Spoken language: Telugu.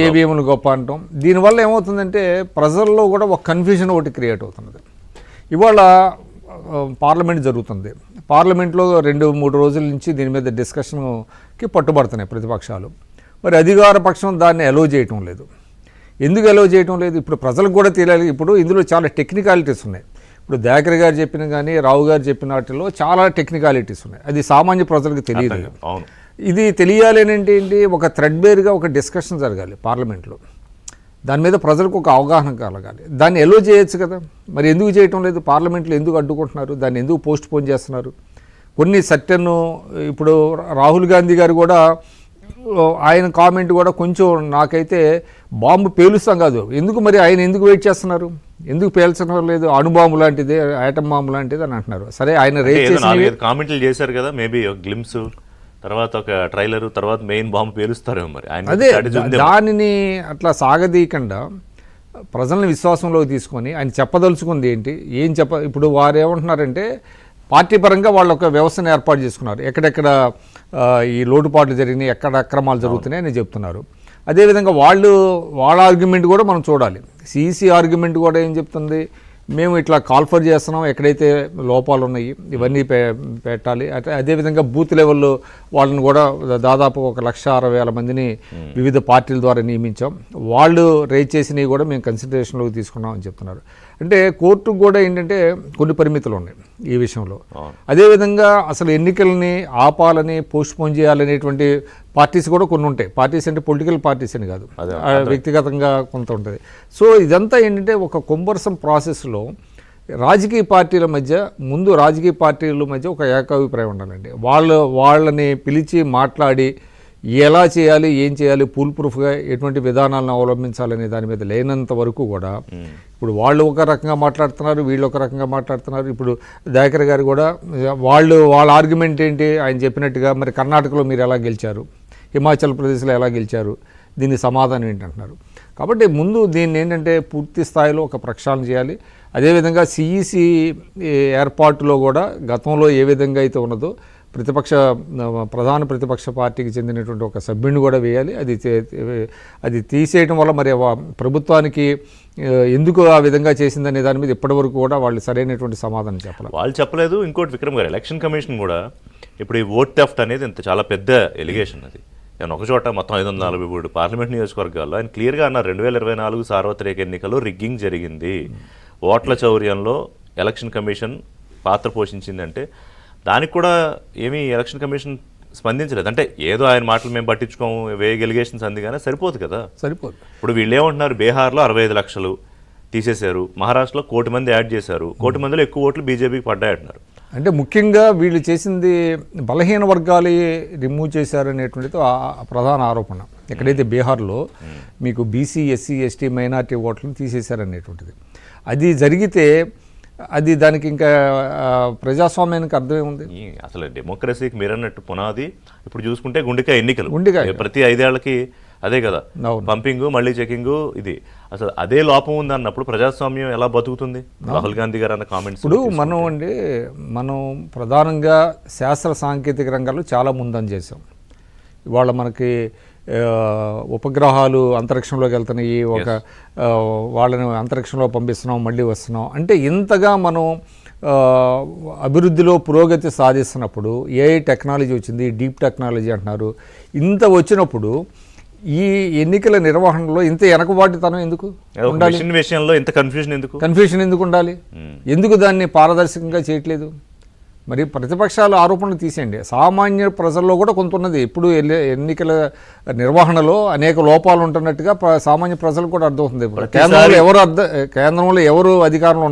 ఈవీఎంలు గొప్ప అంటాం. దీనివల్ల ఏమవుతుందంటే ప్రజల్లో కూడా ఒక కన్ఫ్యూజన్ ఒకటి క్రియేట్ అవుతున్నది. ఇవాళ పార్లమెంట్ జరుగుతుంది. పార్లమెంట్లో 2-3 రోజుల నుంచి దీని మీద డిస్కషన్కి పట్టుబడుతున్నాయి ప్రతిపక్షాలు. మరి అధికార పక్షం దాన్ని అలో చేయటం లేదు. ఎందుకు అలో చేయటం లేదు? ఇప్పుడు ప్రజలకు కూడా తెలియాలి. ఇప్పుడు ఇందులో చాలా టెక్నికాలిటీస్ ఉన్నాయి. ఇప్పుడు దయాకర్ గారు చెప్పిన కానీ రావు గారు చెప్పిన వాటిలో చాలా టెక్నికాలిటీస్ ఉన్నాయి. అది సామాన్య ప్రజలకు తెలియదు. ఇది తెలియాలి అని ఏంటి, ఒక థ్రెడ్బేర్గా ఒక డిస్కషన్ జరగాలి పార్లమెంట్లో. దాని మీద ప్రజలకు ఒక అవగాహన కలగాలి. దాన్ని ఎలో చేయొచ్చు కదా, మరి ఎందుకు చేయటం లేదు? పార్లమెంట్లో ఎందుకు అడ్డుకుంటున్నారు? దాన్ని ఎందుకు పోస్ట్ పోన్ చేస్తున్నారు? కొన్ని సర్టెన్ ఇప్పుడు రాహుల్ గాంధీ గారు కూడా ఆయన కామెంట్ కూడా కొంచెం నాకైతే బాంబు పేలుస్తాం కాదు, ఎందుకు మరి ఆయన ఎందుకు వెయిట్ చేస్తున్నారు? ఎందుకు పేల్చడం లేదు? అణుబాంబు లాంటిది, ఐటమ్ బాంబు లాంటిది అని అంటున్నారు. సరే, ఆయన రేట్ చేసి కామెంట్లు చేశారు కదా, మేబీ గ్లిమ్స్ తర్వాత ఒక ట్రైలర్ తర్వాత మెయిన్ బాంబు పేలుస్తారు మరి. అదే దానిని అట్లా సాగదీయకుండా ప్రజల్ని విశ్వాసంలోకి తీసుకొని ఆయన చెప్పదలుచుకుంది ఏంటి, ఏం ఇప్పుడు వారు ఏమంటున్నారంటే పార్టీ పరంగా వాళ్ళు ఒక వ్యవస్థను ఏర్పాటు చేసుకున్నారు. ఎక్కడెక్కడ ఈ లోటుపాట్లు జరిగినాయి, ఎక్కడ అక్రమాలు జరుగుతున్నాయి అని చెప్తున్నారు. అదేవిధంగా వాళ్ళ ఆర్గ్యుమెంట్ కూడా మనం చూడాలి. సిఈసి ఆర్గ్యుమెంట్ కూడా ఏం చెప్తుంది, మేము ఇట్లా కాల్ఫర్ చేస్తున్నాం, ఎక్కడైతే లోపాలు ఉన్నాయి ఇవన్నీ పెట్టాలి. అదేవిధంగా బూత్ లెవెల్లో వాళ్ళని కూడా దాదాపు 1,60,000 మందిని వివిధ పార్టీల ద్వారా నియమించాం, వాళ్ళు రేజ్ చేసినవి కూడా మేము కన్సిడరేషన్లోకి తీసుకున్నాం అని చెప్తున్నారు. అంటే కోర్టుకు కూడా ఏంటంటే కొన్ని పరిమితులు ఉన్నాయి ఈ విషయంలో. అదేవిధంగా అసలు ఎన్నికలని ఆపాలని పోస్ట్పోన్ చేయాలనేటువంటి పార్టీస్ కూడా కొన్ని ఉంటాయి. పార్టీస్ అంటే పొలిటికల్ పార్టీస్ అని కాదు, వ్యక్తిగతంగా కొంత ఉంటుంది. సో ఇదంతా ఏంటంటే ఒక కొంబర్సం ప్రాసెస్లో రాజకీయ పార్టీల మధ్య ఒక ఏకాభిప్రాయం ఉండాలండి. వాళ్ళని పిలిచి మాట్లాడి ఎలా చేయాలి, ఏం చేయాలి, ఫుల్ ప్రూఫ్గా ఎటువంటి విధానాలను అవలంబించాలనే దాని మీద లేనంత వరకు కూడా ఇప్పుడు వాళ్ళు ఒక రకంగా మాట్లాడుతున్నారు, వీళ్ళు ఒక రకంగా మాట్లాడుతున్నారు. ఇప్పుడు దయాకర్ గారు కూడా వాళ్ళ ఆర్గ్యుమెంట్ ఏంటి, ఆయన చెప్పినట్టుగా మరి కర్ణాటకలో మీరు ఎలా గెలిచారు, హిమాచల్ ప్రదేశ్లో ఎలా గెలిచారు, దీనికి సమాధానం ఏంటంటున్నారు. కాబట్టి ముందు దీన్ని ఏంటంటే పూర్తి స్థాయిలో ఒక ప్రక్షాళన చేయాలి. అదేవిధంగా సిఈసి ఏర్పాటులో కూడా గతంలో ఏ విధంగా అయితే ఉన్నదో ప్రధాన ప్రతిపక్ష పార్టీకి చెందినటువంటి ఒక సభ్యుడిని కూడా వేయాలి. అది తీసేయడం వల్ల మరి ప్రభుత్వానికి ఎందుకు ఆ విధంగా చేసిందనే దాని మీద ఇప్పటివరకు కూడా వాళ్ళు సరైనటువంటి సమాధానం చెప్పలేదు. వాళ్ళు చెప్పలేదు. ఇంకోటి విక్రమ్ గారు, ఎలక్షన్ కమిషన్ కూడా ఇప్పుడు ఈ ఓట్ థెఫ్ట్ అనేది ఇంత చాలా పెద్ద ఎలిగేషన్. అది నేను ఒక చోట మొత్తం 543 పార్లమెంట్ నియోజకవర్గాల్లో ఆయన క్లియర్గా అన్నారు, 2024 సార్వత్రిక ఎన్నికల్లో రిగ్గింగ్ జరిగింది, ఓట్ల చౌర్యంలో ఎలక్షన్ కమిషన్ పాత్ర పోషించిందంటే దానికి కూడా ఏమీ ఎలక్షన్ కమిషన్ స్పందించలేదు. అంటే ఏదో ఆయన మాటలు మేము పట్టించుకోము, వేగ్ ఎలిగేషన్స్ అంది కానీ సరిపోదు కదా. ఇప్పుడు వీళ్ళు ఏమంటున్నారు, బీహార్లో 65 లక్షలు తీసేశారు, మహారాష్ట్రలో 1 కోటి మంది యాడ్ చేశారు, 1 కోటి మందిలో ఎక్కువ ఓట్లు బీజేపీకి పడ్డాయంటున్నారు. అంటే ముఖ్యంగా వీళ్ళు చేసింది బలహీన వర్గాలు రిమూవ్ చేశారనేటువంటిది ప్రధాన ఆరోపణ. ఎక్కడైతే బీహార్లో మీకు బీసీ, ఎస్సీ, ఎస్టీ, మైనార్టీ ఓట్లను తీసేశారనేటువంటిది అది జరిగితే అది దానికి ఇంకా ప్రజాస్వామ్యానికి అర్థమే ఉంది. అసలు డెమోక్రసీకి మీరన్నట్టు పునాది ఇప్పుడు చూసుకుంటే గుండెకాయ ఎన్నికలు. ప్రతి 5 ఏళ్లకి అదే కదా పంపింగ్, మళ్ళీ చెకింగ్. ఇది అసలు అదే లోపం ఉంది అన్నప్పుడు ప్రజాస్వామ్యం ఎలా బతుకుతుంది? రాహుల్ గాంధీ గారు అన్న కామెంట్స్. ఇప్పుడు మనం ప్రధానంగా శాస్త్ర సాంకేతిక రంగాల్లో చాలా ముందని చేసాం. ఇవాళ మనకి ఉపగ్రహాలు అంతరిక్షంలోకి వెళ్తున్నాయి, వాళ్ళని అంతరిక్షంలో పంపిస్తున్నాం, మళ్ళీ వస్తున్నాం. అంటే ఇంతగా మనం అభివృద్ధిలో పురోగతి సాధిస్తున్నప్పుడు ఏఐ టెక్నాలజీ వచ్చింది, డీప్ టెక్నాలజీ అంటున్నారు. ఇంత వచ్చినప్పుడు ఈ ఎన్నికల నిర్వహణలో ఇంత వెనకబాటుతనం ఎందుకు ఉండాలి? విషయంలో ఇంత కన్ఫ్యూషన్ ఎందుకు ఉండాలి? ఎందుకు దాన్ని పారదర్శకంగా చేయట్లేదు? మరి ప్రతిపక్షాల ఆరోపణలు తీసేయండి, సామాన్య ప్రజల్లో కూడా కొంత ఉన్నది. ఇప్పుడు ఎన్నికల నిర్వహణలో అనేక లోపాలు ఉంటున్నట్టుగా సామాన్య ప్రజలకు కూడా అర్థమవుతుంది. కేంద్రంలో ఎవరు అధికారంలో ఉన్న